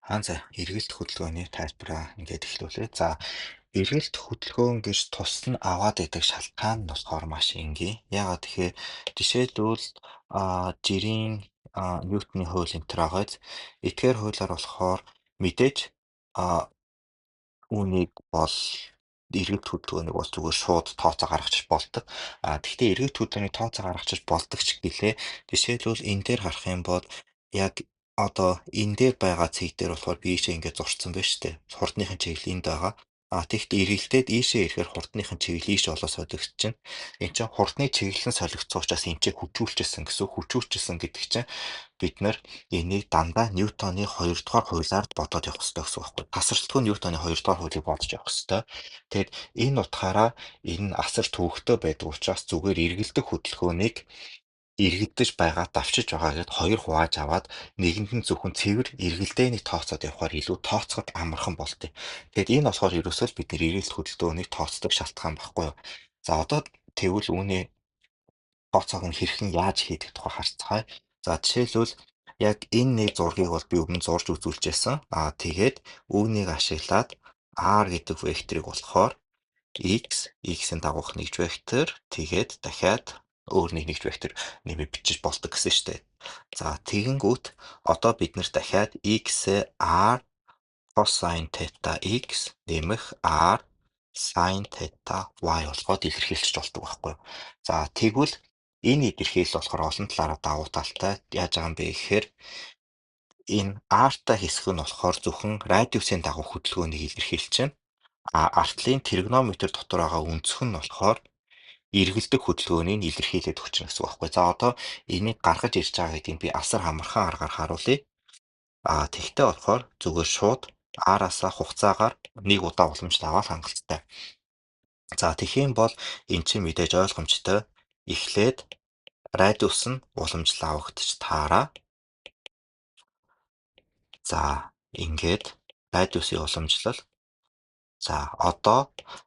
За эргэлт хөдөлгөөний тайлбараа ингээд эхлүүлээ. За эргэлт хөдөлгөөн гэж тусад нь аваад идэг шалтгаан нь болохоор маш энгийн. Яагаад тэгэхээр жишээлбэл жирийн Ньютоны хууль энэ төр байгаа. Эдгээр хуулиар болохоор мэдээж а, үүнийг бол эргэлт хөдөлгөөнийг бол зүгээр шууд тооцоо гаргачих болдог. Гэхдээ эргэлт хөдөлгөөний тооцоо гаргачих болдог ч гэлээ. Жишээлбэл энэ дээр харах юм бол яг одоо энэ дээр байгаа цэг дээр болохоор биишээ ингээд зурцсан байна шүү дээ. Хурдныхын чиглэл энд байгаа. Тэгэхдээ эргэлдээд ийшээ ирэхээр хурдныхын чиглэл ийш болоо солигдож чинь. Энд чинь хурдны чиглэл нь солигдсон учраас энэ чинь хүчүүлчихсэн гэсэн. Хүчүүлчихсэн гэдэг чинь бид нар энийг дандаа Ньютоны 2 дугаар хуулиар бодоод явах хэрэгтэй гэсэн үг байхгүй. Тасралтгүй Ньютоны 2 дугаар хуулийг бодож явах хэрэгтэй. Тэгэд энэ утгаараа энэ нь асар төвөгтэй байдаг учраас зүгээр эргэлдэх хөдөлгөөнийг эргэлдэж байгаа давчиж байгаа гэдээ хоёр хувааж аваад нэгэнд нь зөвхөн цэвэр эргэлдээний тооцоод явахаар илүү тооцоход амархан болтыг. Тэгэд энэ болохоор ерөөсөө л бид нэр эргэлт хөдөлгөөнийг тооцдог шалтгаан байхгүй юу. За одоо тэгвэл үүний тооцоог нь хэрхэн яаж хийдэг тухай харцгаая. За жишээлбэл яг энэ нэг зургийг бол би өмнө зурж үзүүлчихсэн. Тэгээд үүнийг ашиглаад R гэдэг векторыг болохоор x-ийн дагуух нэгж вектор тэгээд дахиад өөр нэгж вектор нэмээ бичиж болдог гэсэн шүү дээ. За тэгэнгүүт одоо бид нэр дахиад x-ээ r cosine theta x нэмэх r sin theta y болгоод илэрхийлж болдог байхгүй юу. За тэгвэл энэ илэрхийлэл болохоор олон талаараа давуу талтай яаж байгаа юм бэ гэхээр энэ r-та хэсэг нь болохоор зөвхөн радиусын дагуу хөдөлгөөнийг илэрхийлж чинь. Артлын тригонометр дотор байгаа өнцөг нь болохоор эргэлдэх хөдөлгөөнийг илэрхийлээд өгч байгаа гэсэн үг байхгүй. За одоо энийг гаргаж ирж байгаа гэдгийг би асар хамархан аргаар харуулъя. Тэгтээ болохоор зүгээр шууд R-аасаа хугацаагаар нэг удаа уламжлал аваад хангалттай. За тэгэх юм бол эн чинь мэдээж ойлгомжтой. Эхлээд радиус нь уламжлал авагдаж таараа. За ингээд радиусын уламжлал. За одоо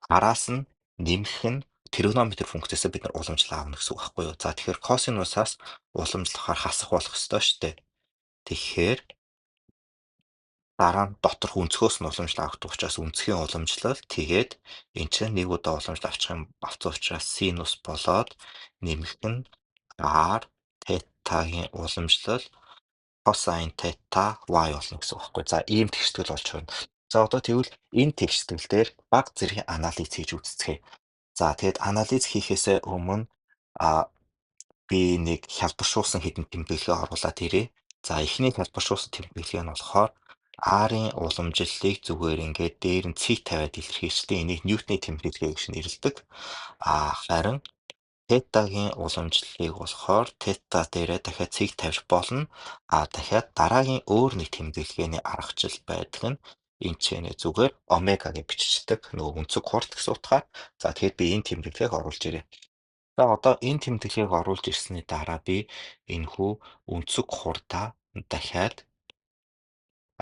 араас нь нэмэх нь тригонометр функцээс бид нар уламжлал аавна гэсэн үг байхгүй юу. За тэгэхээр косинусаас уламжлахаар хасах болох ёстой шүү дээ. Тэгэхээр дараа нь доторх өнцгөөс нь уламжлал авах учраас өнцгийн уламжлал тэгээд энэ чинь нэг удаа уламжлал авсан учраас синус болоод нэмэх нь r θ-гийн уламжлал cosine theta y болно гэсэн үг байхгүй. За ийм тэгштгэл болж байна. За одоо тэгвэл энэ тэгштгэл дээр баг зэргийн анализ хийж үзцгээе. За тэгэд анализ хийхээсээ өмнө би нэг хялбаршуулсан хэдэн тэмдэглэгээ оруулаад ирээ. За эхний хялбаршуулсан тэмдэглэгээ нь болохоор R-ын уламжлалыг зүгээр ингээд дээр нь цэг тавиад илэрхийлжтэй энийг Ньютоны тэмдэглэгээ гэж нэрлэдэг. Харин θ-гийн уламжлалыг болохоор θ дээрээ дахиад цэг тавьж болно. Дахиад дараагийн өөр нэг тэмдэглэгээний аргачлал байдаг нь энэ ч зүгээр омега гэж бичдэг. Нөгөө өнцөг хурд гэсэн утгаар. За тэгэхээр би энэ тэмдэглэгийг оруулж ирээ. За одоо энэ тэмдэглэгийг оруулж ирсний дараа би энэхүү өнцөг хурдаа дахиад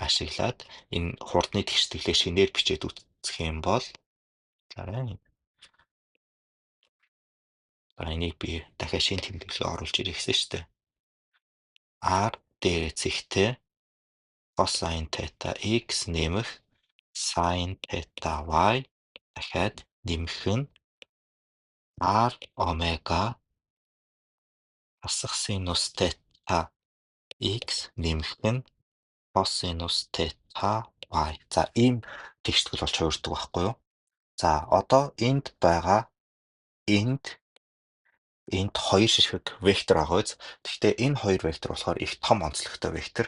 ашиглаад энэ хурдны тэгштэглээ шинээр бичээд үзэх юм бол энийг би дахиад шинэ тэмдэглэгээ оруулж ирэх гэсэн шүү дээ. R дээр зэгтэй cosine theta x нэмэх sin theta y дахиад нэмэх нь r омега асах синус theta x нэмэх нь cosинус theta y. За ийм тэгштгэл болж хуурдаг байхгүй юу? За одоо энд байгаа энд хоёр ширхэг вектор байгаа биз. Гэхдээ энэ хоёр вектор болохоор их том онцлогтой вектор.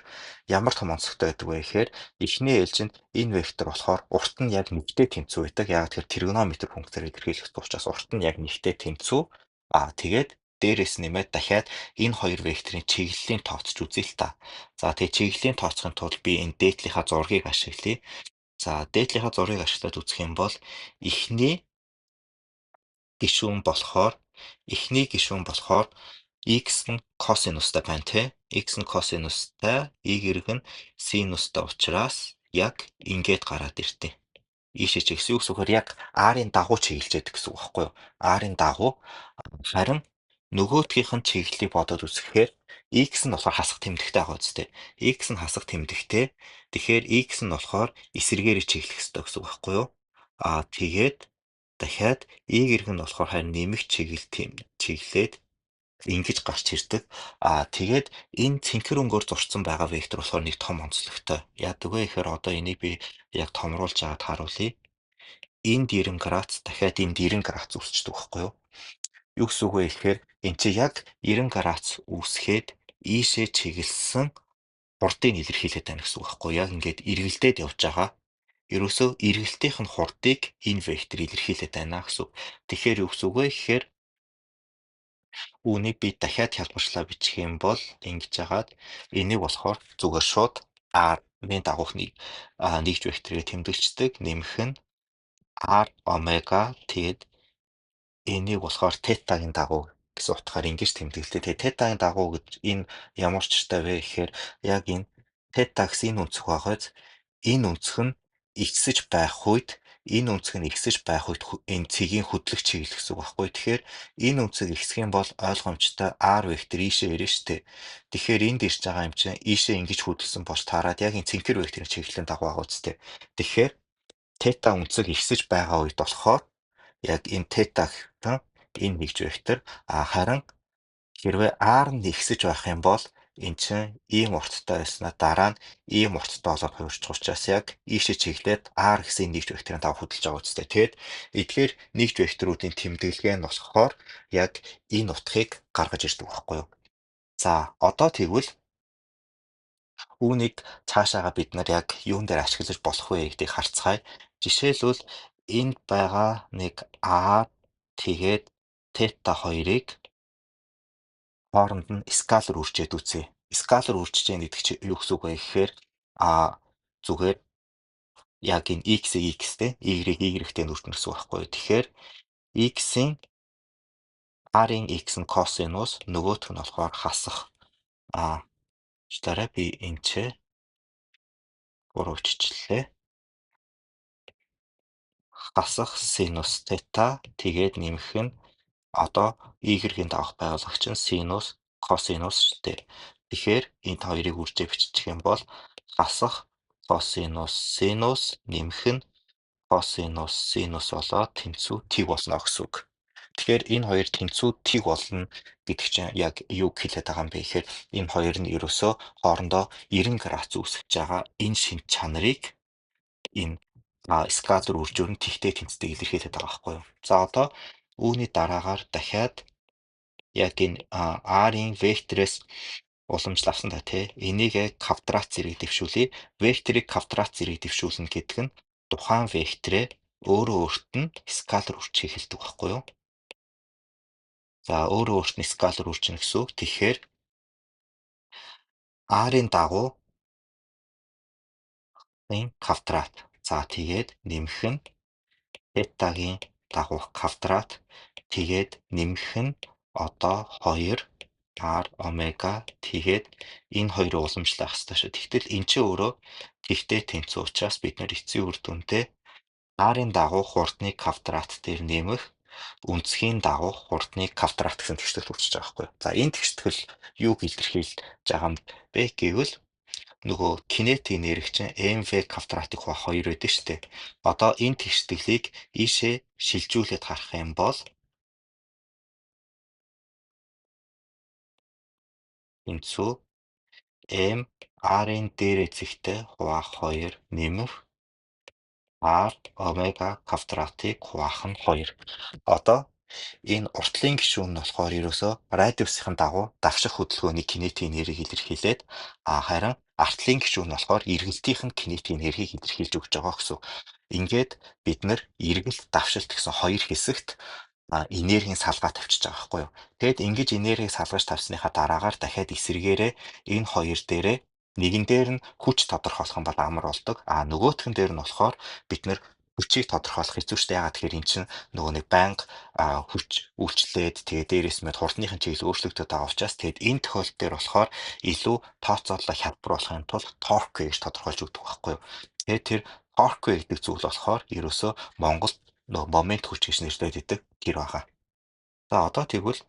Ямар том онцлогтой байдаг вэ гэхээр эхний ээлжинд энэ вектор болохоор урт нь яг нэгтэй тэнцүү байдаг. Яг тэр тригонометр функцээр илэрхийлэх учраас урт нь яг нэгтэй тэнцүү. Тэгээд дээрээс нэмээд дахиад энэ хоёр векторын чиглэлийн тооцож үзье л та. За тэгээд чиглэлийн тооцохын тулд би энэ дээдлийнхаа зургийг ашиглая. За дээдлийнхаа зургийг ашиглаад үзэх юм бол эхний гишүүн болохоор x нь косинустай байна тий. X нь косинустай, y нь синустай учраас яг ингээд гараад иртээ. Ийшээ ч гэсэн үг зөвхөр яг R-ын дагуу чиглэж яадаг гэсэн үг байхгүй юу? R-ын дагуу харин Нөгөөх нь чиглэлийг бодоод үзэхээр x нь болохоор хасах тэмдэгтэй байгаа үстэй. X нь хасах тэмдэгтэй. Тэгэхээр x нь болохоор эсрэгээр чиглэх ёстой гэсэн үг байхгүй юу? Тэгээд дахиад y-г нь болохоор харин нэмэх чиглэлээд ингэж гарч ирдэг. Тэгээд энэ цэнхэр өнгөөр зурцсан байгаа вектор болохоор нэг том онцлогтой. Яадаг вэ гэхээр одоо энийг би яг томруулж аваад харуулъя. Энд 90 градус дахиад энд 90 градус үүсчдэг байхгүй юу? Юу гэсэн үг вэ гэхээр эн чинь яг 90 градус үүсгээд ийшээ чиглэсэн хурдыг илэрхийлээд байна гэсэн үг байхгүй юу? Яг ингээд эргэлдээд явж байгаа. Ерөөсөө эргэлтийнх нь хурдыг энэ вектор илэрхийлээд байна гэсэн үг. Тэгэхээр юу гэсэн үг вэ гэхээр үүнийг би дахиад хялбарчлаа бичих юм бол ингэж яагаад энийг болохоор зүгээр шууд R-ны дагуух нэгж векторыг тэмдэглэждэг. Нэмэх нь R омега тэгээд энийг болохоор тетагийн дагуу гэсэн утгаар ингэж тэмдэглэдэг. Тэгээд тетагийн дагуу гэж энэ ямар учиртай вэ гэхээр яг энэ тета гэсэн энэ өнцөг байгааз энэ өнцөг нь ихсэж байх үед энэ цэгийн хөдлөх чиглэл гэсэн үг байхгүй. Тэгэхээр энэ өнцөг ихсэх юм бол ойлгомжтой R вектор ийшээ ирнэ шүү дээ. Тэгэхээр энд ирж байгаа юм чинь ийшээ ингэж хөдөлсөн болж таарад яг энэ цэнхэр векторын чиглэлийн дагуу байгаа үстэй. Тэгэхээр тета өнцөг ихсэж байгаа үед болохоор яг энэ тета гэсэн энэ нэгж вектор харин хэрвээ R нь ихсэж байх юм бол эн чинь ийм урттай байснаа дараа нь ийм урттай болоод хувирчих учраас яг ийшээ чиглээд R гэсэн нэгж векторын дагуу хөдөлж байгаа үстэй. Тэгээд эдгээр нэгж векторуудын тэмдэглэгээ нь болохоор яг энэ утгыг гаргаж ирдэг байхгүй юу? За одоо тэгвэл үүнийг цаашаага бид нар яг юун дээр ашиглаж болох вэ гэдгийг харцгаая. Жишээлбэл энд байгаа нэг R тэгээд тета хоёрыг хооронд нь скалар үржээд үзье. Скалар үржиж яах гэдэг чинь юу гэсэн үг вэ гэхээр зүгээр яг энэ x-ийг x-тэй, y-ийг y-тэй нүртнэ гэсэн үг байхгүй юу? Тэгэхээр x-ийн R-ийн x нь косинус, нөгөөх нь болохоор хасах. Читаарай би энэ ч буруу биччихлээ. Хасах синус тета тэгээд нэмэх нь одоо y-ийн давах байгуулагч нь синус косинус шүү дээ. Тэгэхээр энэ хоёрыг үржээ бичих юм бол хасах косинус синус нэмэх нь косинус синус болоод тэнцүү тэг болно гэсэн үг. Тэгэхээр энэ хоёр тэнцүү тэг болно гэдэг чинь яг юу хэлээд байгаа юм бэ гэхээр энэ хоёр нь ерөөсөө хоорондоо 90 градус үүсгэж байгаа энэ шинж чанарыг энэ скалар үржүүр нь тэгтэй тэнцдэг илэрхийлээд байгаа байхгүй юу. За одоо үүний дараагаар дахиад яг энэ R-ийн векторээс уламжлал авсан та тий. Энийг квадрат зэрэг дэвшүүлье. Векторыг квадрат зэрэг дэвшүүлнэ гэдэг нь тухайн векторээ өөрөө өөрт нь скалар үржих хэлдэг байхгүй юу. За өөрөө өөрт нь скалар үржинэ гэсэн үг. Тэгэхээр R-ийн дагуу квадрат. За тэгээд нэмэх нь тетагийн дагуух квадрат. Тэгээд нэмэх нь одоо 2 R омега тэгээд энэ хоёрыг уламжлах хэрэгтэй шүү. Тэгтэл эн чинь өөрөө тэгтэй тэнцүү учраас бид нар эцсийн үр дүнтэй R-ийн дагуу хурдны квадрат дээр нэмэх өнцгийн дагуу хурдны квадрат гэсэн тэгштэл үүсэж байгаа байхгүй юу. За энэ тэгштэл юуг илэрхийлж байгаа юм бэ гэвэл нөгөө кинетик нэрэг чинь mv квадратыг хуваах 2 байдаг шүү дээ. Одоо энэ тэгштгэлийг ийшээ шилжүүлээд харах юм бол тэнцүү m R-ийн дээрээ зэгтэй хуваах 2 нэмэх R омега квадратыг хуваах нь 2. Одоо энэ уртлын гишүүн нь болохоор ерөөсөө радиусын дагуу давших хөдөлгөөний кинетик нэрийг илэрхийлээд харин артлын гишүүн нь болохоор эргэлтийнх нь кинетик нэрийг илэрхийлж өгч байгаа гэсэн. Ингээд бид нар эргэлт давшилт гэсэн хоёр хэсэгт энергийн салгаа тавьчихж байгаа байхгүй юу. Тэгэд ингэж энергийг салгаж тавьсныхаа дараагаар дахиад эсрэгээрээ энэ хоёр дээрээ нэгэн дээр нь хүч тодорхойлох юм бол амар болдог. Нөгөөхөн дээр нь болохоор бид нэр хүчийг тодорхойлох хэцүү шттэ. Ягаад тэгэхээр эн чинь нөгөө нэг байнга хүч үйлчлээд тэгээ дээрээс мэд хурдныхын чиглэл өөрчлөгдөж байгаа учраас тэгээд энэ тохиолдол дээр болохоор илүү тооцоолол хялбар болохын тулд торк гэж тодорхойлж өгдөг байхгүй юу. Тэгээд тэр торк гэдэг зүйл болохоор ерөөсөө Монголд нөгөө момент хүч гэж нэрлэдэг тэр байгаа. За одоо тэгвэл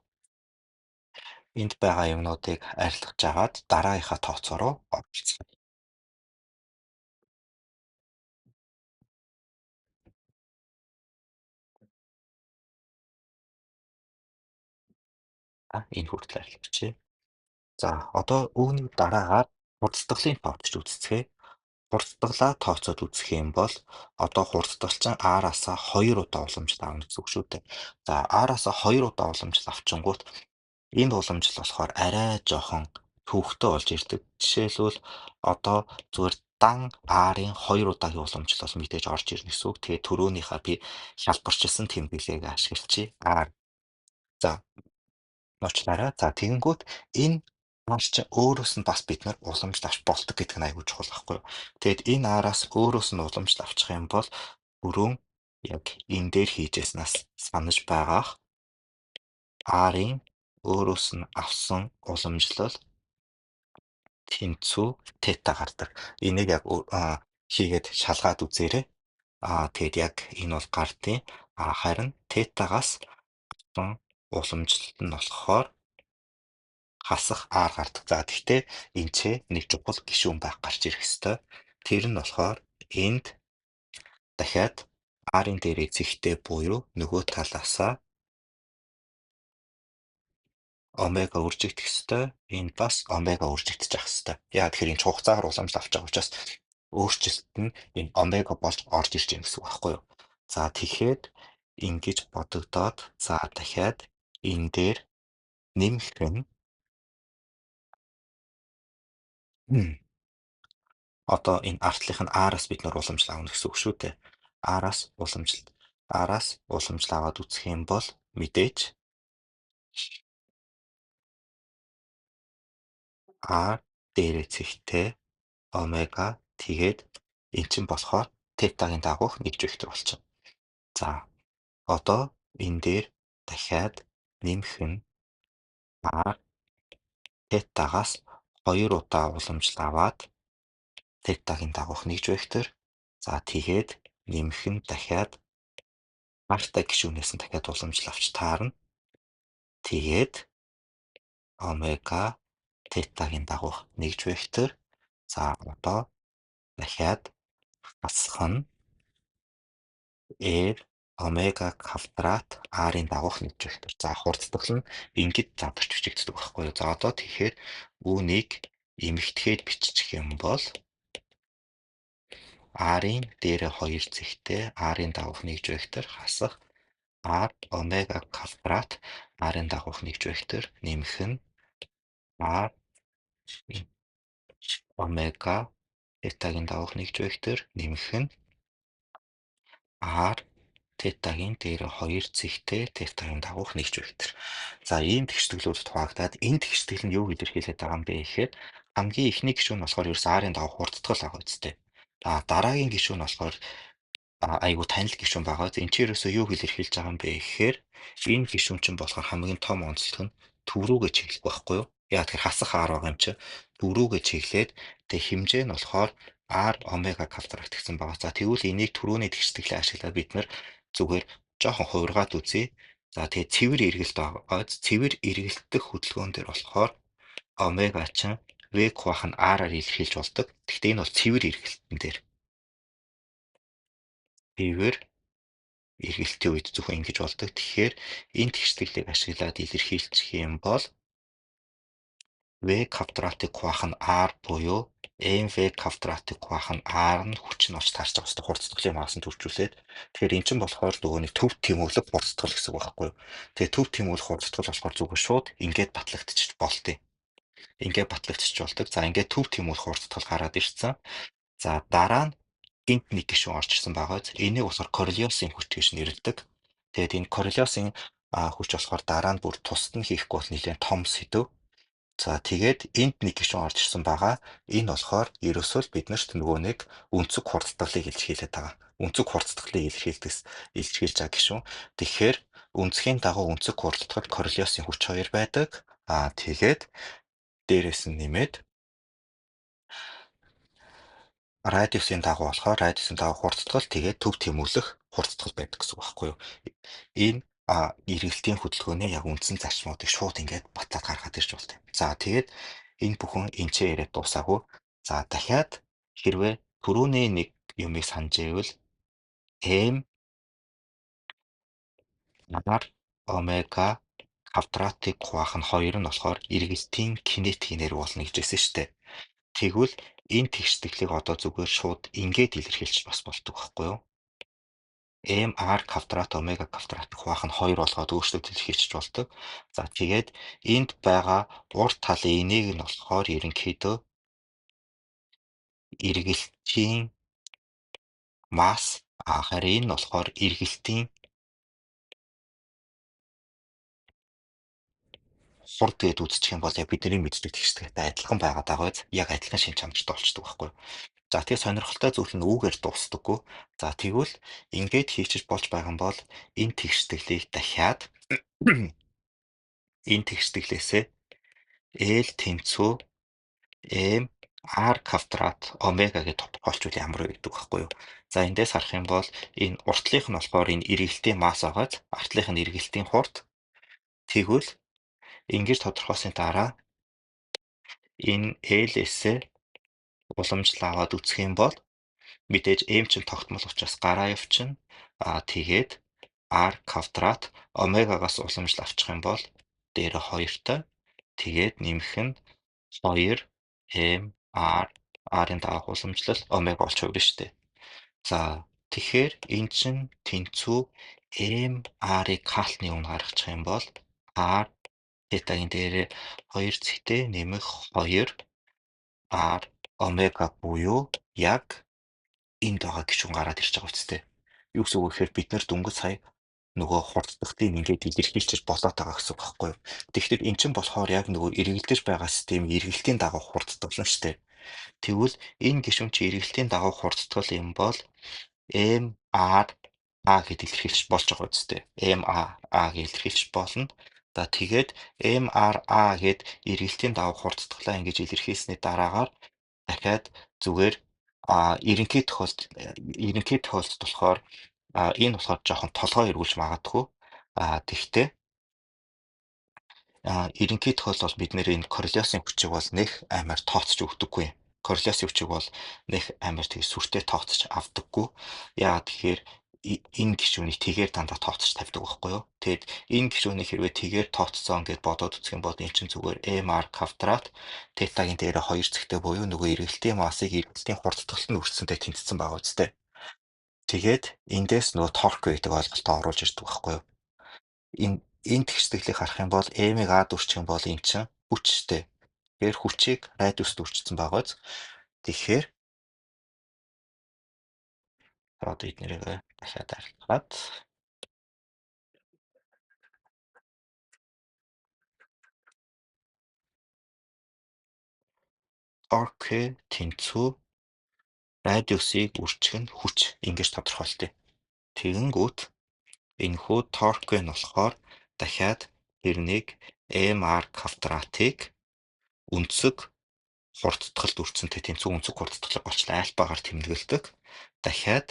Энд байгаа юмнуудыг арилгаж агаад дараагийнхаа тооцоо руу оруулцгаая. Энэ хүртэл арилгачээ. За, одоо үүний дараагаар хурцдаглын тооцож үзцгээе. Хурцдаглаа тооцоод үзэх юм бол одоо хурцдагчин R-аасаа 2 удаа уламжлал авна гэсэн үг шүү дээ. За, R-аасаа 2 удаа уламжлал авчингууд энэ уламжлал болохоор арай жоохон төвөгтэй болж ирдэг. Жишээлбэл одоо зүгээр дан R-ын 2 удаагийн уламжлал бол мэдээж орж ирнэ гэсэн үг. Тэгээ түрүүнийхээ би хялбарчилсан тэмдэглэгийг ашиглачи R. За, уучлаарай. За, тэгэнгүүт энэ маань чинь өөрөөс нь бас бид нар уламжлал авч болдог гэдэг нь аягүй чухал байхгүй юу? Тэгэд энэ араас өөрөөс нь уламжлал авчих юм бол бүрэн яг энэ дээр хийжсэнээс санаж байгаах R-ын өөрөөс нь авсан уламжлал тэнцүү тета гардаг. Энийг яг хийгээд шалгаад үзээрэй. Тэгэд яг энэ бол гардыг. Харин тетагаас авсан уламжлалт нь болохоор хасах R гардаг. За, гэхдээ энэ ч нэг чухал гишүүн байх гарч ирэх ёстой. Тэр нь болохоор энд дахиад R-ын дээр эзэгтэй буюу нөгөө талаасаа омега үржигдэх ёстой. Энд бас омега үржигдэж ах ёстой. Яагаад тэгэхээр энэ хугацаагаар уламжлал авч байгаа учраас өөрчлөлт нь энэ омега болж орж ирж байгаа гэсэн үг байхгүй юу? За, тэгэхээр ингэж бодогдоод за дахиад энэ дээр нэмэх нь одоо энэ артлынх нь R-аас бид нар уламжлал авна гэсэн үг шүү дээ. R-аас уламжлал аваад үзэх юм бол мэдээж R дээрээ цэгтэй омега тэгээд эн чинь болохоор тетагийн дагуух 1 вектор болчихно. За, одоо энэ дээр дахиад нэмэх нь R тетагаас 2 удаа уламжлал аваад тетагийн дагуух 1 вектор. За, тэгээд нэмэх нь дахиад артай гишүүнээс нь дахиад уламжлал авч таарна. Тэгээд омега тетагийн дагуух 1 вектор. За, одоо дахиад хасах нь омега квадрат R-ын дагуух 1 вектор. За, хурцдагл нь ингэж задарч бичигддэг байхгүй юу? За, одоо тэгэхээр үүнийг эмэгтэйд бичих юм бол R-ын дээрээ 2 цэгтэй R-ын дагуух 1 вектор хасах R омега квадрат R-ын дагуух 1 вектор нэмэх нь R омега тетагийн дагуух 1 вектор нэмэх нь R тетагийн дээр 2 цэгтэй тетагийн дагуух 1 вектор. За, ийм тэгштэглүүд хуваагдаад энэ тэгштгэл нь юу илэрхийлээд байгаа юм бэ гэхээр хамгийн эхний гишүүн нь болохоор ерөөс R-ын дагуух хурцдагл ах үстэй. Дараагийн гишүүн нь болохоор айгу танил гишүүн байгаа. Энэ чинь ерөөсөө юу илэрхийлж байгаа юм бэ гэхээр энэ гишүүн чинь болохоор хамгийн том онцлог нь төв рүүгээ чиглэх байхгүй юу? Яа тэгэхээр хасах R байгаа юм чи төв рүүгээ чиглээд тэг хэмжээ нь болохоор R омега квадрат гэсэн байгаа. За, тэгвэл энийг түрүүний тэгштэглээ ашиглаад бид нар зүгээр жоохон хувиргаад үзье. За, тэгээ цэвэр эргэлт байгаа. Цэвэр эргэлтдэх хөдөлгөөн дээр болохоор омега чинь V квах нь R-аар илэрхийлж болдог. Гэхдээ энэ бол цэвэр эргэлтэн дээр. Цэвэр эргэлтийн үед зөвхөн ингэж болдог. Тэгэхээр энэ тэгштэглийг ашиглаад илэрхийлчих юм бол V квадратыг квах нь R буюу mv квадратыг квах нь R нь хүч нь олж таарч байгаа хэвээр хурцдаглын маасан төржүүлээд тэгэхээр эн чинь болохоор нөгөө нэг төв тэмүүлэг хурцдагл гэсэн үг байхгүй юу. Тэгээ төв тэмүүлэх хурцдагл болохоор зүгээр шууд ингээд батлагдчих болтыг. Ингээд батлагдчих болдог. За, ингээд төв тэмүүлэх хурцдагл гараад ирсэн. За, дараа нь гинт нэг гишүүн орж ирсэн байгаа. Энийг болохоор Королеосын хүч гэж нэрлэдэг. Тэгээд энэ Королеосын хүч болохоор дараа нь бүр тусад нь хийхгүй бол нэлээд том сэдв. За, тэгээд энд нэг гишүүн орж ирсэн байгаа. Энэ болохоор ерөөсөө биднэрт нөгөө нэг өнцөг хурцдаглыг илэрхийлээд байгаа. Өнцөг хурцдаглыг илэрхийлж байгаа гишүүн. Тэгэхээр өнцгийн дагуу өнцөг хурцдагт Королеосын хүч 2 байдаг. Тэгээд дээрээс нь нэмээд радиусын дагуу болохоор радиусын дагуу хурцдагл тэгээд төв тэмүүлэх хурцдагл байдаг гэсэн үг байхгүй юу? Энэ эргэлтийн хөдөлгөөний яг үндсэн зарчмуудыг шууд ингээд батлаад гаргаад ирж болт юм. За тэгээд энэ бүхэн энчээ яриад дуусаагүй. За дахиад хэрвээ түрүүний нэг юмыг санаж ивэл нар омега квадратыг хуваах нь 2 нь болохоор эргэлтийн кинетикийн нэр болно гэж хэлсэн шүү дээ. Тэгвэл энэ тэгштэглийг одоо зүгээр шууд ингээд илэрхийлж бас болдог байхгүй юу? МР квадрат омега квадратыг хуваах нь 2 болгоод өөрчлөлт илэрхийлж болдог. За тэгээд энд байгаа урд талын энийг нь болохоор ерөнхийдөө эргэлтийн масс харин энэ нь болохоор эргэлтийн хурд гээд үзчих юм бол яг бидний мэддэг тэгштэй адилхан байгаад байгаа биз? Яг адилхан шин чанартай болчдөг байхгүй юу? За тэгээ сонирхолтой зүйл нь үүгээр дуустдаггүй. За тэгвэл ингээд хийчих болж байгаа юм бол энэ тэгштэглийг дахиад энэ тэгштэглээсээ L тэнцүү M R квадрат омега гэж тодорхойлчвол ямар вэ гэдэг байхгүй юу? За эндээс харах юм бол энэ уртлынх нь болохоор энэ эргэлтийн масс агаад артлынх нь эргэлтийн хурд. Тэгвэл ингэж тодорхойлсны дараа энэ L-ээсээ уламжлал аваад үсэх юм бол мэдээж m чинь тогтмол учраас гараа явчихна. Тэгээд r квадрат омегагаас уламжлал авчих юм бол дээр 2-той. Тэгээд нэмэх нь 2 m r r-ын даах уламжлал омега болж хувирна шүү дээ. За тэгэхээр эн чинь тэнцүү m r-ыг калтны өмнө гаргачих юм бол r θ-гийн дээрээ 2 зэгтээ нэмэх 2 r омега буюу яг энд байгаа гишүүн гараад ирж байгаа үстэй. Юу гэсэн үг вэ гэхээр бид нэр дөнгөж сая нөгөө хурддагтыг ингээд илэрхийлчих болоод байгаа гэсэн үг байхгүй юу? Тэгэхээр эн чинь болохоор яг нөгөө эргэлдэж байгаа систем эргэлтийн дагуу хурдтаглан штэ. Тэгвэл энэ гишүүн чи эргэлтийн дагуу хурдтгал юм бол MR А гэд илэрхийлж болж байгаа үстэй. MA гэж илэрхийлж болно. За тэгээд MRA гэд эргэлтийн дагуу хурдтгалаа ингэж илэрхийлсний дараагаар дахиад зүгээр ерөнхий тохиолдолд болохоор энэ болохоор жоохон толгой эргүүлж магадгүй. Тэгтээ ерөнхий тохиолдолд бид нэр энэ корреляцийн хүчийг бол нэх амар тооцож өгдөггүй. Корреляцийн хүчийг бол нэх амар тэг сүртэй тооцож авдаггүй. Яагаад тэгэхээр энэ гишүүнийг тэгээр дандаа тооцож тавьдаг байхгүй юу? Тэгэд энэ гишүүнийг хэрвээ тэгээр тооцсон гэд бодоод үзэх юм бол эн чинь зүгээр MR квадрат θ-гийн дээрээ 2 зэгтээ буюу нөгөө эргэлтийн массыг эргэлтийн хурдтгалд нь өрсөнтэй тэнцсэн байгаа үстэй. Тэгээд эндээс нөгөө торк гэдэг ойлголтоо оруулж ирдэг байхгүй юу? Энэ тэгштэглийг харах юм бол m-ийг a-д үрчих юм бол эн чинь хүчтэй. Тэгэхээр хүчийг радиуст үрчилсэн байгааз. Тэгэхээр одоо эднэрийг дахиад арилгаад торк тэнцүү радиусыг үржих нь хүч ингэж тодорхойлтыг. Тэгэнгүүт энэхүү торк нь болохоор дахиад тэрнийг mr квадратыг өнцөг хурдтгалд үрцэнтэй тэнцүү өнцөг хурдтгалыг голчлон альфагаар тэмдэглэдэг. Дахиад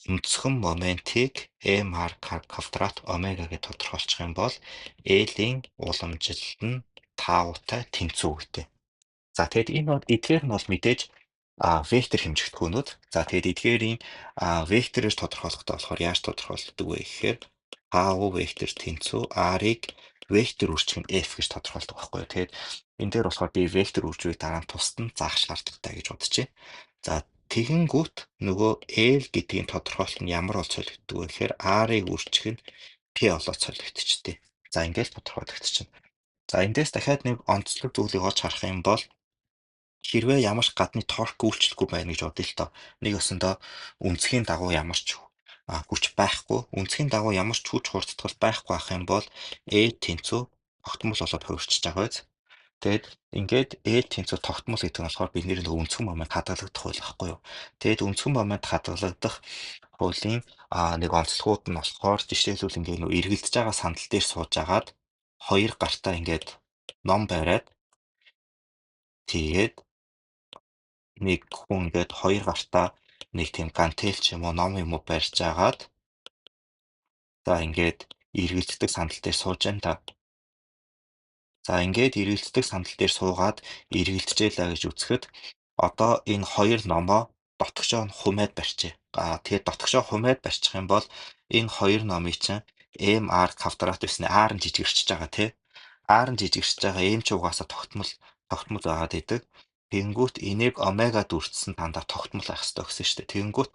өнцгөн моментийг mr квадрат омега гэж тодорхойлчих юм бол L-ийн уламжлал нь таатай тэнцүү гэдэг. За тэгэд энэ бол эдгээр нь бол мэдээж вектор хэмжигдэхүүнүүд. За тэгэд эдгээрийн векторээр тодорхойлохдоо болохоор яаж тодорхойлдог вэ гэхээр тау вектор тэнцүү r-ыг вектор үржих нь f гэж тодорхойлдог байхгүй юу. Тэгэд энэ дээр болохоор би вектор үржвийг дараа нь тусад нь заах шаардлагатай гэж бодчих. За тэгэнгүүт нөгөө L гэдгийг тодорхойлох нь ямар бол солигддог вэ гэхээр R-ыг үржих нь P болоод солигдчихтэй. За ингээд тодорхойлогдчихно. За эндээс дахиад нэг онцлог зүйлийг олж харах юм бол хэрвээ ямар ч гадны торк үйлчлэхгүй байна гэж бодъё л доо. Нэг өсөндөө үнцгийн дагуу ямар ч хүч байхгүй. Үнцгийн дагуу ямар ч хүч хурдтгал байхгүй ах юм бол E тэнцүү тогтмол болоод хувирчиж байгаа биз. Тэгэд ингээд тэнцүү тогтмол гэдэг нь болохоор бидний нөгөө өнцгөн момент хадгалагдах хууль байхгүй юу. Тэгэд өнцгөн момент хадгалагдах хуулийн нэг онцлогууд нь болохоор жишээлбэл ингээд нөгөө эргэлдэж байгаа сандал дээр сууж агаад хоёр гартаа ингээд ном бариад тэгээд нэг хүн ингээд хоёр гартаа нэг тийм гантел ч юм уу ном юм уу барьж агаад За ингээд эргэлздэг сандал дээр сууж байна та. За ингээд эргэлздэг сандал дээр суугаад эргэлдэжээлээ гэж үзэхэд одоо энэ хоёр номоо дотгошоо нь хумээд барьжээ. Тэгээд дотгошоо хумээд барьчих юм бол энэ хоёр номыг чинь MR квадрат гэснээр R нь жижигэрчж байгаа тий. R нь жижигэрчж байгаа M ч угаасаа тогтмол байгаад идэг. Тэнгүүт энийг омега дүрцсэн дандаа тогтмол байх хэрэгтэй гэсэн шүү дээ. Тэнгүүт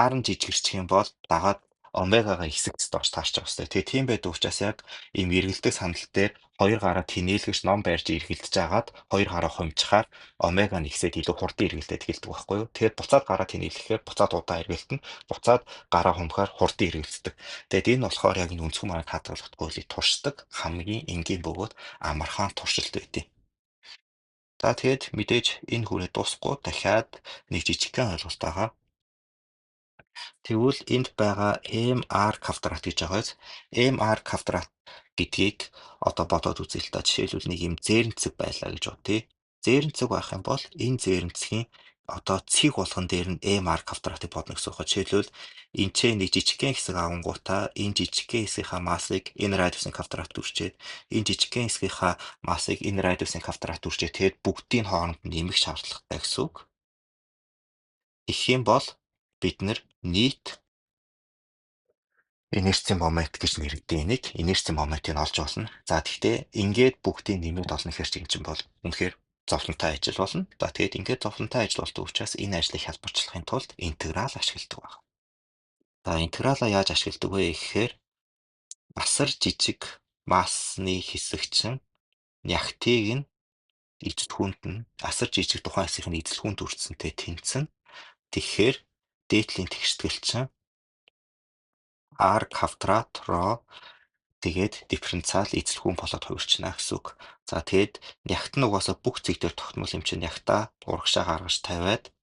R нь жижигэрчих юм бол дагаад омегагаа хэсэгт доош таарч байгаа хэрэгтэй. Тэгээ тийм байдаг учраас яг ийм эргэлдэг сандал дээр хоёр гараа тэнээлгэж ном барьж эргэлдэж агаад хоёр гараа хумчхаар омега нь ихсээд илүү хурдан эргэлдээд эхэлдэг байхгүй юу. Тэгээд буцаад гараа тэнээлэхээр буцаад удаан эргэлдэнэ. Буцаад гараа хумхаар хурдан эргэлддэг. Тэгээд энэ болохоор яг энэ өнцгөн маргаанд хадгалах гуйлыг туршдаг хамгийн энгийн бөгөөд амархан туршилт байдیں۔ За тэгээд мэдээж энэ хүрээ дуусахгүй дахиад нэг жижигхэн ойлголт байгаа. Тэгвэл энд байгаа MR квадрат гэж байгаас MR квадрат гэдгийг одоо бодоод үзье л та. Жишээлбэл нэг юм зээрэнцэг байлаа гэж бодъё. Зээрэнцэг байх юм бол энэ зээрэнцгийн одоо цэг болгон дээр нь MR квадратыг бодно гэсэн үг. Жишээлбэл энэ ч нэг жижигхэн хэсэг авангуудаа энэ жижигхэн хэсгийнхаа массыг энэ радиусын квадрат үржээд энэ жижигхэн хэсгийнхаа массыг энэ радиусын квадрат үржээд тэгээд бүгдийн хооронд нэмэх шаардлагатай гэсэн үг. Тэгэх юм бол бид нийт инерцийн момент гэж нэрэгдээ энийг инерцийн моментыг олж болно. За тэгтээ ингээд бүгдийн нэмээд олно гэхээр чинь бол үнэхээр зовлонтой ажил болно. За тэгээд ингээд зовлонтой ажил болдог учраас энэ ажлыг хялбарчлахын тулд интеграл ашигладаг байна. За интегралаа яаж ашигладаг вэ гэхээр асар жижиг массны хэсэг чинь нягтыг нь эзэлхүүнд нь асар жижиг тухайн хэсгийн эзэлхүүнд үрдсэнтэй тэнцэн. Тэгэхээр дээдлийн тэгштгэл чинь R квадрат ро тэгээд дифференциал эзэлхүүн болоод хувирчна гэсэн үг. За тэгээд нягт нь угаасаа бүх зэг дээр тогтмол юм чинь нягтаа урагшаа гаргаж тавиад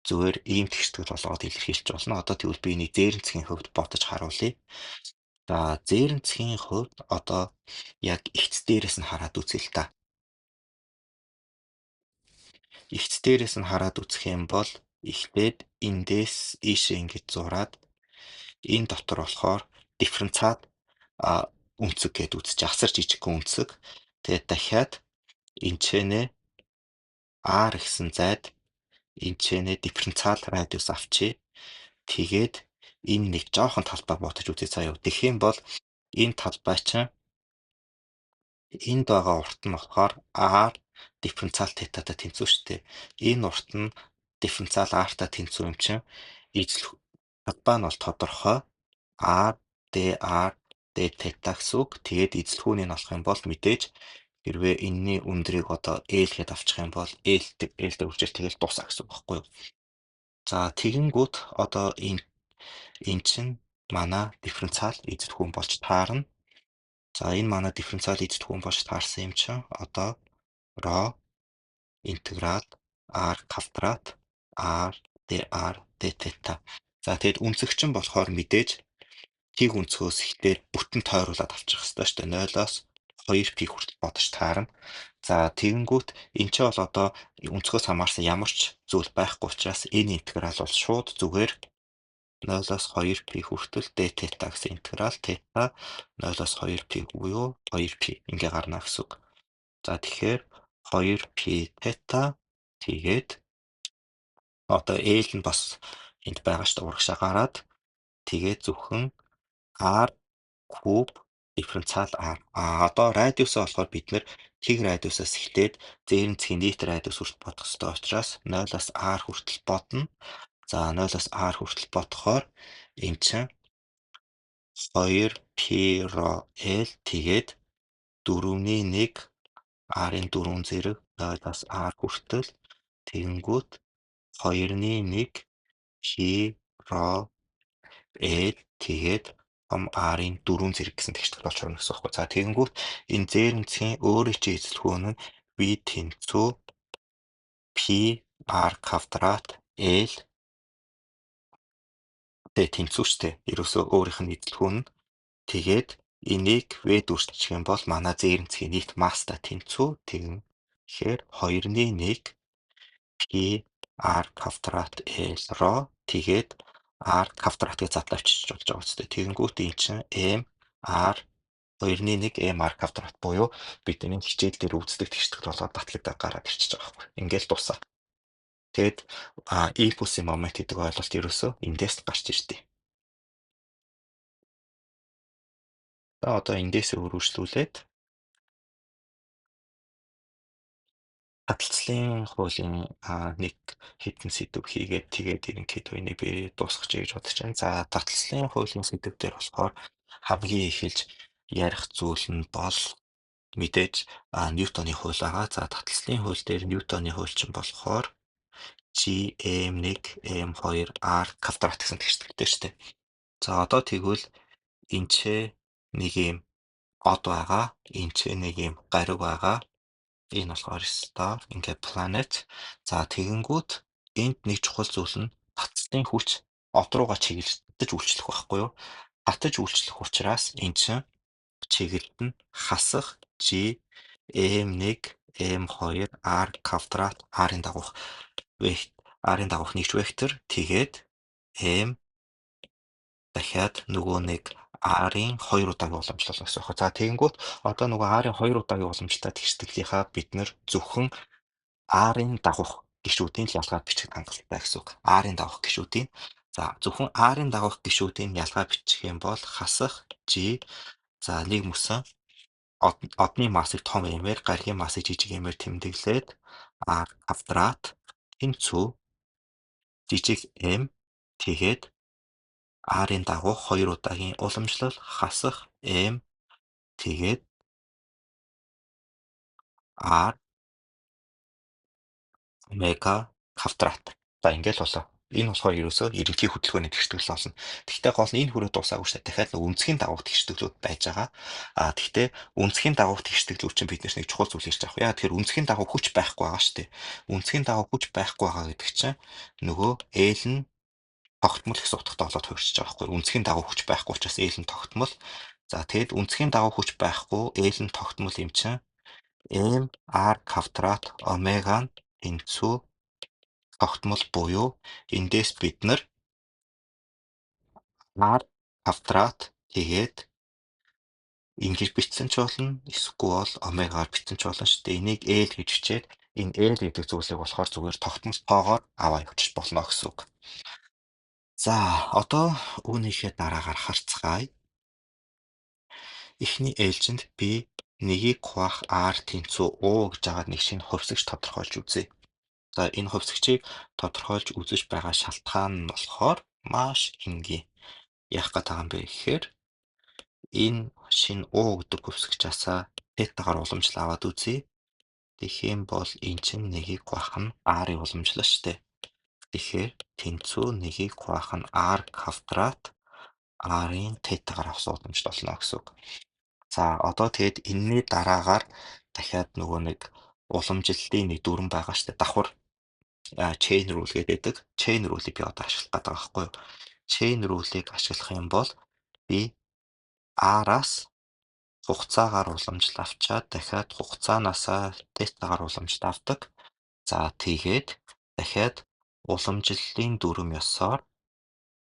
зүгээр ийм тэгштгэл болгоод илэрхийлж болно. Одоо тэгвэл би энийг зээрэнцгийн хувьд бодож харуулъя. За зээрэнцгийн хувьд одоо яг эгц дээрээс нь хараад үзье л та. Эгц дээрээс нь хараад үзэх юм бол эхлээд эндээс ийшээ ингэж зураад энэ дотор болохоор дифференциал үнцэг гэдээ үзчих. Асар жижигхэн үнцэг. Тэгээд дахиад энчэнэ R гэсэн зайд энчэнэ дифференциал радиус авчи. Тэгээд энэ нэг жоохон талбай бодож үзье заяа. Тэгэх юм бол энэ талбай чинь энд байгаа урт нь болохоор R дифференциал тетатай тэнцүү шүү дээ. Энэ урт нь дифференциал R-та тэнцүү юм чинь талбай нь бол тодорхой R dr d тета гэсэн үг. Тэгээд эзэлхүүнийг олох юм бол мэдээж хэрвээ энэний өндрийг одоо L гэд авчих юм бол L дээр үржил тэгэл дуусаа гэсэн үг байхгүй юу. За тэгэнгүүт одоо энэ чинь манай дифференциал эзэлхүүн болж таарна. За энэ манай дифференциал эзэлхүүн болж таарсан юм чинь одоо ро интеграл R квадрат R dr d тета. За тэгэд үнцэгчин болохоор мэдээж тийг өнцгөөс ихтэй бүтэн тойруулаад авчих хэрэгтэй шүү дээ. 0-оос 2π хүртэл бодож таарна. За тэгэнгүүт эн чинь бол одоо өнцгөөс хамаарсан ямар ч зүйл байхгүй учраас энэ интеграл бол шууд зүгээр 0-оос 2π хүртэл d тета гэсэн интеграл тета 0-оос 2π буюу 2π ингээ гарна гэсэн үг. За тэгэхээр 2π тета тэгээд одоо L нь бас энд байгаа шүү дээ урагшаа гараад тэгээд зөвхөн R куб дифференциал R. Одоо радиусаа болохоор бид тэг радиусаас эхлээд зээрэнцгийн нийт радиус хүртэл бодох ёстой учраас 0-оос R хүртэл бодно. За 0-оос R хүртэл бодохоор энэ чинь 2π ро L тэгээд 4-1 R-ын 4 зэрэг 0-оос R хүртэл тэгэнгүүт 2-1 π ро L тэгээд R-ын 4 зэрэг гэсэн тэгштэл болж байна гэсэн үг байна. За тэгэнгүүт энэ зээрэнцгийн өөрийн чинь эзэлхүүн нь V тэнцүү P R квадрат L тэнцүү штэ. Ерөөсөө өөрийнх нь эзэлхүүн нь тэгээд энийг V дүрсчих юм бол манай зээрэнцгийн нийт масста тэнцүү тэгэхээр 2-1 P R квадрат L ро тэгээд R квадратыг задлаа авчиж болж байгаа үстэй. Тэгэнгүүт эн чинь m r 2-1 m r квадрат буюу бидний хичээл дээр үздэг тэгшдэг толгой батлагдаад гараад ирчихэж байгаа байхгүй. Ингээл дуусаа. Тэгэд E бүсийн момент гэдэг ойлголт ерөөсөө эндээс гарч ирдээ. За одоо эндээсээ үргэлжлүүлээд таталцлын хуулийн нэг хэдэн сэдв хийгээд тэгээд ерөнхийдөө энийг би дуусгах гэж бодож байна. За таталцлын хуулийн сэдв дээр болохоор хамгийн эхэлж ярих зүйл нь бол мэдээж Ньютоны хууль байгаа. За таталцлын хууль дээр Ньютоны хууль чинь болохоор Gm1 m2 r квадрат гэсэн тэгшдэгтэй шүү дээ. За одоо тэгвэл энчээ нэг юм од байгаа, энчээ нэг юм гариг байгаа. Энэ болохоор star, ингээд planet. За тэгэнгүүт энд нэг чухал зүйл нь таталтын хүч од руугаа чиглэж үйлчлэх байхгүй юу? Татаж үйлчлэх учраас эн чинь чиглэлд нь хасах G m1 m2 r квадрат r-ын дагуух r-ын дагуух нэгж вектор тэгээд m дахиад нөгөө нэг R-ын 2 удаагийн уламжлал гэсэн үг. За тэгэнгүүт одоо нөгөө R-ын 2 удаагийн уламжлалтай тэгшдэглийнхаа бид нэр зөвхөн R-ын дагуух гишүүдийн л ялгаад бичих хангалттай гэсэн үг. R-ын дагуух гишүүдийн. За зөвхөн R-ын дагуух гишүүдийн ялгаа бичих юм бол хасах G за нэг мөсөн одны массыг том эмээр гаригийн массыг жижиг эмээр тэмдэглээд R квадрат тэнцүү жижиг m тэгээд R-ын дагуух 2 удаагийн уламжлал хасах m тэгээд R омега квадрат. За ингээл болоо. Энэ болохоор ерөөсөө ерөнхий хөдөлгөөний тэгшдэглэл болно. Гэхдээ гол нь энэ хүрээ дуусаагүй шүү дээ. Дахиад нэг үнцгийн дагуух тэгшдэглүүд байж байгаа. Гэхдээ үнцгийн дагуух тэгшдэглүүд чинь биднээс нэг чухал зүйл ярьж байгаа. Яа тэгэхээр үнцгийн дагуух хүч байхгүй байгаа шүү дээ. Үнцгийн дагуух хүч байхгүй байгаа гэдэг чинь нөгөө L нь тогтмол гэсэн утгатай болоод хувирчиж байгаа байхгүй. Үнцгийн дагуух хүч байхгүй учраас L нь тогтмол. За тэгэд үнцгийн дагуух хүч байхгүй L нь тогтмол юм чинь m r квадрат омега нь тэнцүү тогтмол буюу эндээс бид нар r квадрат тэгээд ингэж бичсэн ч болно эсвэл омегаар бичсэн ч болно шүү дээ. Энийг L гэж бичээд энэ L гэдэг зүйлийг болохоор зүгээр тогтмол тоогоор аваа явчих болно гэсэн үг. За одоо үүнийхээ дараагаар харцгаая. Эхний ээлжинд би нэгийг хуваах R тэнцүү U гэж байгаа нэг шинэ хувьсагч тодорхойлж үзье. За энэ хувьсагчийг тодорхойлж үзэж байгаа шалтгаан нь болохоор маш энгийн. Яах гээд байгаа юм бэ гэхээр энэ шинэ U гэдэг хувьсагчаасаа θ-гаар уламжлал аваад үзье. Тэгэх юм бол эн чинь нэгийг хуваах нь R-ийн уламжлал шүү дээ. Тэгэхээр тэнцүү нэгийг хуваах нь R квадрат R-ийн θ-гаар авсан уламжлал болно гэсэн үг. За одоо тэгэд энэний дараагаар дахиад нөгөө нэг уламжлалын нэг дүрэн байгаа шүү дээ. Давхар chain rule гэдэг. Chain rule-ийг би одоо ашиглах гэдэг байгаа байхгүй юу? Chain rule-ийг ашиглах юм бол би R-аас хугацаагаар уламжлал авчаад дахиад хугацаанаасаа θ-гаар уламжлал авдаг. За тэгээд дахиад уламжлалын дүрм ёсоор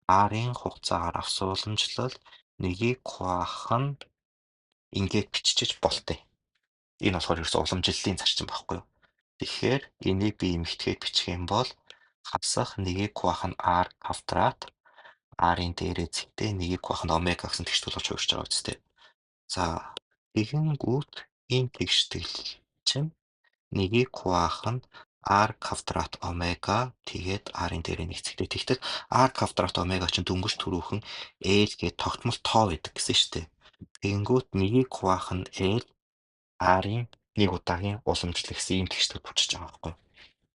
R-ын хугацаагаар авсан уламжлал нэгийг хуваах нь ингээд бичиж болтой. Энэ болохоор ерөөсөө уламжлалын зарчим байхгүй юу? Тэгэхээр энийг би эмэгтэйгээр бичих юм бол хасах нэгийг хуваах нь R квадрат R-ын дээрээ зэгтээ нэгийг хуваах нь омега гэсэн тэгштэл болж хувирч байгаа үстэй. За тэгэнгүүт энэ тэгштэл чинь нэгийг хуваах нь R квадрат омега тэгээд R-ын дээрээ нэг зэгтээ. Тэгтэл R квадрат омега чинь дөнгөж түрүүхэн L гээд тогтмол тоо байдаг гэсэн шүү дээ. Тэгэнгүүт нэгийг хуваах нь L R-ын нэг удаагийн уламжлал гэсэн ийм тэгштэл болчихж байгаа байхгүй юу?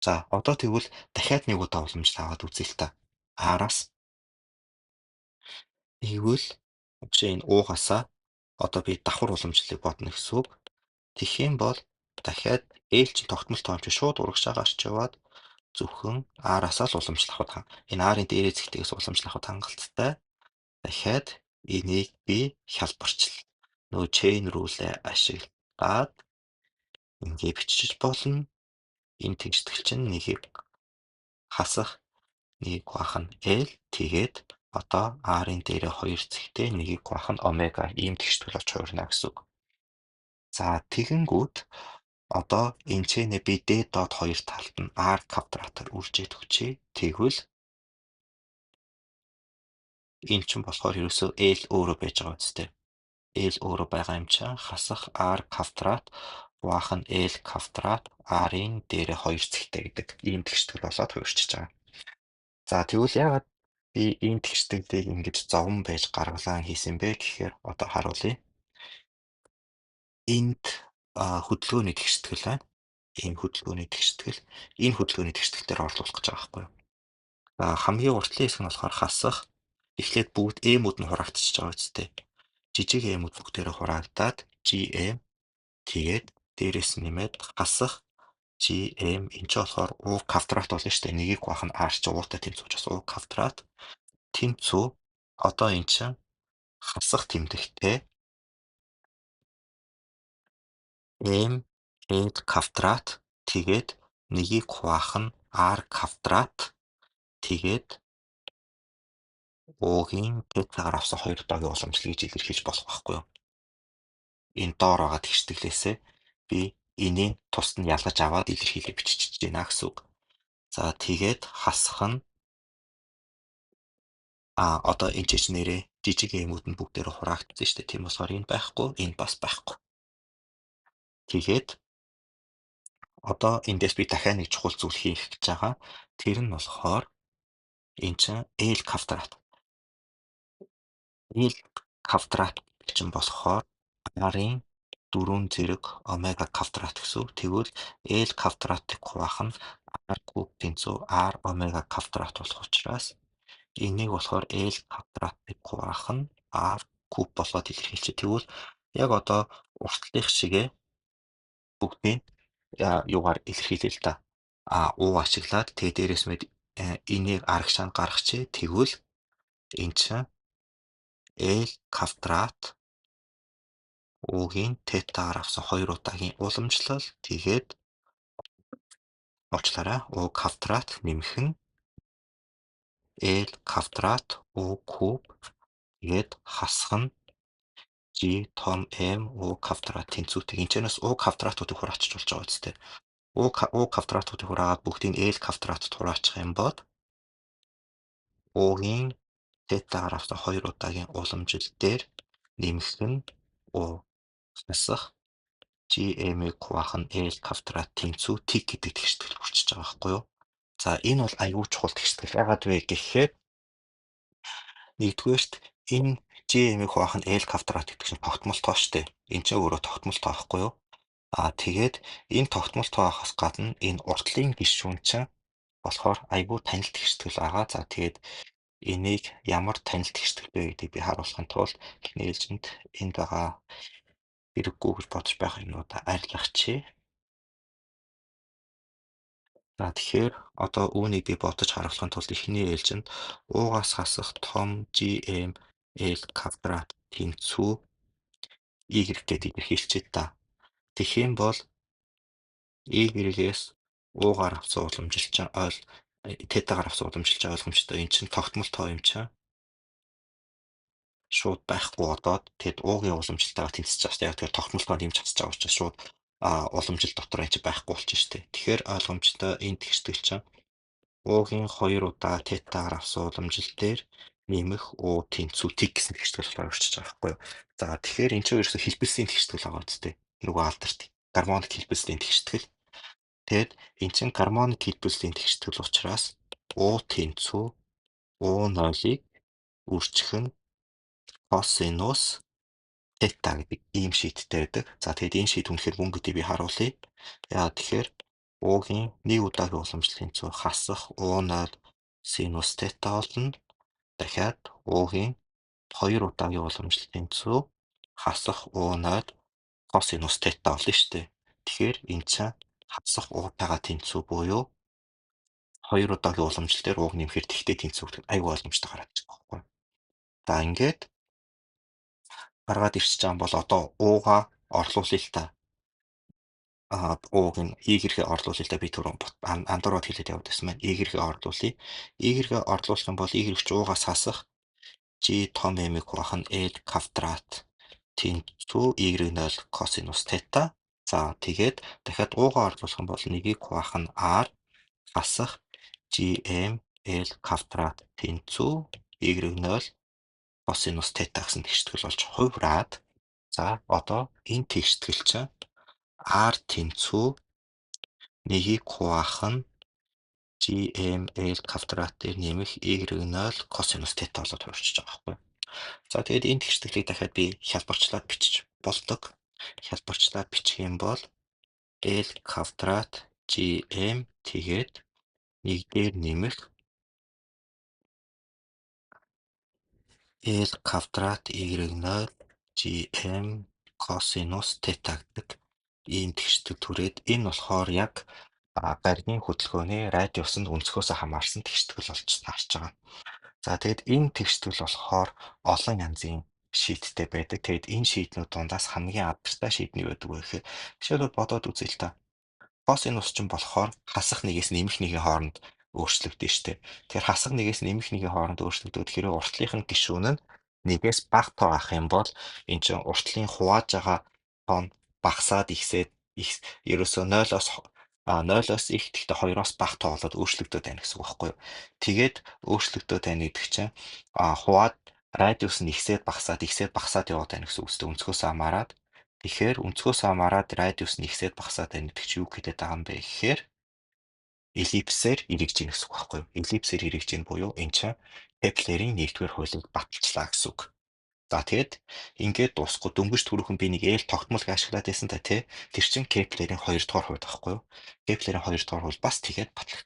За одоо тэгвэл дахиад нэг удаа уламжлал аваад үзье л та. R-аас тэгвэл жишээ нь уугасаа одоо би давхар уламжлалыг бодно гэсэн үг. Тэгэх юм бол дахиад L чинь тогтмол тоо юм чи шууд урагш агаарч яваад зөвхөн R-аас л уламжлал авах. Энэ R-ын дээрээ зэгтээс уламжлал авах хангалттай. Дахиад энийг би хялбарчл нөгөө chain rule-ээ ашиглаад ингээ бичиж болно. Энэ тэгштэл чинь нэгийг хасах Нэгийг хуваах нь L тэгээд одоо R-ын дээрээ 2 зэгтэй нэгийг хуваах нь омега ийм тэгштэл болж хуурна гэсэн үг. За тэгэнгүүт одоо энэчнээ би D дот 2 талд нь R квадратаар үржиж өгчээ. Тэгвэл энэ чинь болохоор ерөөсөө L өөрөө байж байгаа үстэй. L өөрөө байгаа юм чинь хасах R квадрат хуваах нь L квадрат R-ын дээрээ 2 зэгтэй гэдэг ийм тэгштэл болоод хуурчиж байгаа. За тэгвэл яагаад би ийм тэгштгэлийг ингэж зовон байж гаргалаа хийсэн бэ гэхээр одоо харуулъя. Энд хөдөлгөөний тэгштгэл байна. Ийм хөдөлгөөний тэгштгэл. Энэ хөдөлгөөний тэгшгэлээр орлуулах гэж байгаа байхгүй юу? За хамгийн уртлын хэсэг нь болохоор хасах. Эхлээд бүгд M-үүд нь хураагдчихж байгаа үстэй. Жижиг M-үүд бүгдээрээ хураагдаад GM тэгээд дээрэс нь нэмээд хасах GM энэ ч болохоор U квадрат болно шүү дээ. Нэгийг хуваах нь R чи уутай тэмцүү учраас U квадрат тэмцүү одоо эн чинь хасах тэмдэгтэй M L квадрат тэгээд нэгийг хуваах нь R квадрат тэгээд О-гийн θ-гаар авсан 2 удаагийн уламжлал гэж илэрхийлж болох байхгүй юу? Энэ доор байгаа тэгштгэлээсээ би энийг тусад нь ялгаж аваад илэрхийлээ бичиж байна гэсэн үг. За тэгээд хасах нь одоо энэ ч нэрээ жижиг эмүүд нь бүгдээр хураагдсан шүү дээ. Тийм болохоор энэ байхгүй, энэ бас байхгүй. Тэгээд одоо эндээс би дахиад нэг чухал зүйл хийх гэж байгаа. Тэр нь болохоор энэ чинь L квадрат. L квадрат чинь болохоор R-ын 4 зэрэг омега квадрат гэсэн үг. Тэгвэл L квадратыг хуваах нь R куб тэнцүү R омега квадрат болох учраас энийг болохоор L квадратыг хуваах нь R куб болоод илэрхийлчих. Тэгвэл яг одоо уртлынх шигээ бүгдийг юугаар илэрхийлээ л да. U ашиглаад тэгээ дээрээс мэд энийг арагшаанд гаргачих. Тэгвэл эн чинь L квадрат U-гийн θ-гаар авсан 2 удаагийн уламжлал тэгээд уучлаарай U квадрат нэмэх нь L квадрат U куб тэгээд хасах нь G том M U квадрат тэнцүүтэй энэчнээс U квадратуудыг хураачиж болж байгаа үстэй. U квадратуудыг хураагаад бүгдийг L квадратад хураачих юм бол U-гийн θ-гаар авсан 2 удаагийн уламжил дээр нэмэх нь U хасах GM-ийг хуваах нь L квадрат тэнцүү T гэдэг тэгштэл хүрчиж байгаа байхгүй юу? За энэ бол аюул чухал тэгштэл. Яагаад вэ гэхээр нэгдүгээрт энэ GM-ийг хуваах нь L квадрат гэдэг чинь тогтмол тоо шүү дээ. Энэ ч өөрөө тогтмол тоо байхгүй юу? Тэгээд энэ тогтмол тоохоос гадна энэ уртлын гишүүн чинь болохоор аюул танил тэгштэл байгаа. За тэгээд энийг ямар танил тэгштэл бэ гэдгийг би харуулахын тулд эхний ээлжинд энд байгаа хэрэггүй гэж бодож байгаа юмудаа арилгахчээ. За тэгэхээр одоо үүнийг би бодож харуулахын тулд эхний ээлжинд уугаас хасах том GM L квадрат тэнцүү Y гэдэг илэрхийлчихэд та. Тэгэх юм бол Y-гээс уугаар авсан уламжилч θ-гаар авсан уламжилч ойлгомжтой. Энэ чинь тогтмол тоо юм чинь шууд байхгүй болоод тэгэд уугийн уламжилтайгаа тэнцэж байгаа. Яг тэгэхээр тогтмолтоо нэмж хасж байгаа учраас шууд уламжил дотор энэ байхгүй болчихно шүү дээ. Тэгэхээр ойлгомжтой энэ тэгштэл чинь уугийн 2 удаа θ-гаар авсан уламжил дээр нэмэх U тэнцүү T гэсэн тэгштэл болохоор орчиж байгаа байхгүй юу. За тэгэхээр энэ чинь ерөөсө хэлбэлсийн тэгштэл байгаа үстэй. Нөгөө алдарт гармоник хэлбэлсийн тэгштэл. Тэгэд эн чинь гармоник хэлбэлсийн тэгштэл учраас U тэнцүү U0-ыг үржих нь косинус θ гэдэг ийм шийттэй байдаг. За тэгэд энэ шийт үнэхээр мөн гэдгийг би харуулъя. Яа тэгэхээр U-гийн 1 удаагийн уламжлалын цөөн хасах U0 синус θ болно. Дахиад U-гийн 2 удаагийн уламжлалын цөөн хасах U0 косинус θ болно шүү дээ. Тэгэхээр энэ чинь хасах U-тайгаа тэнцүү буюу 2 удаагийн уламжлал дээр U-г нэмэхээр тэгтээ тэнцүү гэдэг аюул ойлгомжтой гараад ирж байгаа байхгүй. За ингээд гаргаад ирчихэж байгаа бол одоо уугаа орлуулъя л та. ууг нь ийгэрхээ орлуулъя л да би түрүүн андуураад хэлээд яваад байсан байна. Ийгэрхээ орлуулъя. Ийгэрхээ орлуулах юм бол ийгэрхч уугаас хасах G том m-ийг хуваах нь L квадрат тэнцүү y0 косинус тета. За тэгээд дахиад уугаа орлуулах юм бол нэгийг хуваах нь R хасах GM L квадрат тэнцүү y0 косинус тета гэсэн тэгштгэл болж хувраад за одоо энэ тэгштгэл чинь R тэнцүү нэгийг хуваах нь GML квадратыг нэмэх y0 косинус тета болоод хувирчиж байгаа байхгүй. За тэгээд энэ тэгштэглийг дахиад би хялбарчлаад бичиж болдог. Хялбарчлаад бичих юм бол L квадрат GM тэгээд 1-ээр нэмэх L квадрат y0 GM косинус тета гэдэг ийм тэгшдэг түрээд энэ болохоор яг гаригийн хөдөлгөөний радиусанд өнцгөөсөө хамаарсан тэгштгэл болж таарч байгаа. За тэгээд энэ тэгштгэл болохоор олон янзын шийттэй байдаг. Тэгээд энэ шийтнүүд дундаас хамгийн алдартай шийд нь юу байдаг вэ гэхээр жишээлбэл бодоод үзье л та. Косинус ч болохоор хасах нэгээс нэмэх нэгийн хооронд өөрчлөгдөн штэ. Тэгэхээр хасах нэгээс нэмэх нэгийн хооронд өөрчлөгдөд хэрэг уртлынх нь гишүүн нь нэгээс бага тоо авах юм бол эн чинь уртлын хувааж байгаа тоо нь багасаад ихсээд ерөөсөө 0-оос их гэхдээ 2-оос бага тоо болоод өөрчлөгдөд байна гэсэн үг байхгүй юу. Тэгээд өөрчлөгдөд байна гэдэг чинь хуваад радиус нь ихсээд багасаад яваад байна гэсэн үгтэй өнцгөөс хамаарат. Тэгэхээр өнцгөөс хамаарат радиус нь ихсээд багасаад байна гэдэг чинь юу гэдэг байгаа юм бэ гэхээр эллипсээр эргэж ийн гэсэн үг байхгүй юу. Эллипсээр эргэж ийн буюу эн чинь Кеплерийн 1-р хуулийг баталчлаа гэсэн үг. За тэгэд ингээд дуусахгүй дөнгөж түрүүхэн би нэг L тогтмол ашиглаад байсан та тий. Тэр чинь Кеплерийн 2-р хууль байхгүй юу? Кеплерийн 2-р хууль бас тэгээд батлагдсан.